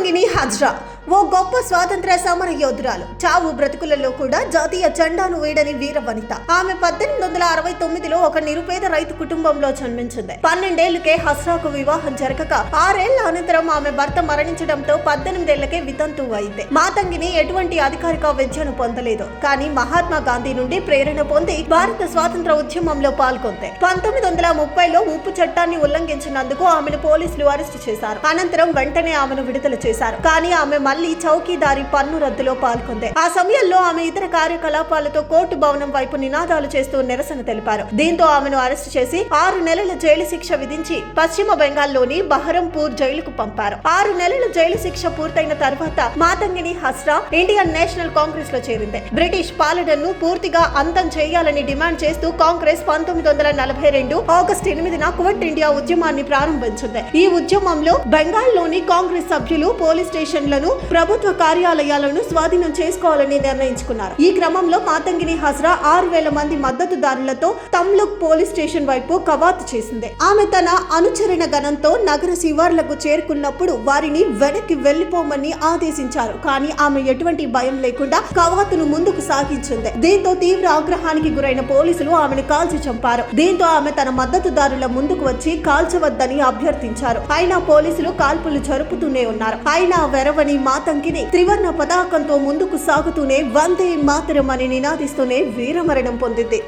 మాతంగిని హజ్రా ఓ గొప్ప స్వాతంత్ర సమర యోధురాలు. చావు బ్రతుకులలో కూడా జాతీయ జెండాను వేయడని వీర వనిత. ఆమె 1869లో ఒక నిరుపేద రైతు కుటుంబంలో జన్మించింది. 12 ఏళ్లకే హజ్రాకు వివాహం జరగక 6 ఏళ్ల అనంతరం ఆమె భర్త మరణించడంతో 18 ఏళ్లకే వితంతువు అయింది. మాతంగిని ఎటువంటి అధికారిక విద్యను పొందలేదు. కానీ మహాత్మా గాంధీ నుండి ప్రేరణ పొంది భారత స్వాతంత్ర ఉద్యమంలో పాల్గొంది. 1930లో ఉప్పు చట్టాన్ని ఉల్లంఘించినందుకు ఆమెను పోలీసులు అరెస్టు చేశారు. అనంతరం వెంటనే ఆమెను విడుదల చేశారు. కానీ ఆమె మళ్లీ చౌకీదారి పన్ను రద్దులో పాల్గొంది. ఆ సమయంలో ఆమె ఇతర కార్యకలాపాలతో కోర్టు భవనం వైపు నినాదాలు చేస్తూ నిరసన తెలిపారు. దీంతో ఆమెను అరెస్టు చేసి 6 నెలల జైలు శిక్ష విధించి పశ్చిమ బెంగాల్లోని బహరంపూర్ జైలుకు పంపారు. 6 నెలల జైలు శిక్ష పూర్తయిన తర్వాత మాతంగిని హజ్రా ఇండియన్ నేషనల్ కాంగ్రెస్ లో చేరింది. బ్రిటిష్ పాలనను పూర్తిగా అంతం చేయాలని డిమాండ్ చేస్తూ కాంగ్రెస్ 1942 ఆగస్టు 8న క్విట్ ఇండియా ఉద్యమాన్ని ప్రారంభించింది. ఈ ఉద్యమంలో బెంగాల్లోని కాంగ్రెస్ సభ్యులు పోలీస్ స్టేషన్లను, ప్రభుత్వ కార్యాలయాలను స్వాధీనం చేసుకోవాలని నిర్ణయించుకున్నారు. ఈ క్రమంలో మాతంగిని హజ్రా 6000 మంది మద్దతుదారులతో తమ్లుక్ పోలీస్ స్టేషన్ వైపు కవాతు చేసింది. ఆమె తన అనుచరణ గణంతో నగర శివార్లకు చేరుకున్నప్పుడు వారిని వెనక్కి వెళ్లిపోమని ఆదేశించారు. కానీ ఆమె ఎటువంటి భయం లేకుండా కవాతును ముందుకు సాగించింది. దీంతో తీవ్ర ఆగ్రహానికి గురైన పోలీసులు ఆమెను కాల్చి చంపారు. దీంతో ఆమె తన మద్దతుదారుల ముందుకు వచ్చి కాల్చవద్దని అభ్యర్థించారు. అయినా పోలీసులు కాల్పులు జరుపుతూనే ఉన్నారు. అయినా వెరవని మాతంగిని త్రివర్ణ పతాకంతో ముందుకు సాగుతూనే వందే మాతరం అని నినాదిస్తూనే వీరమరణం పొందింది.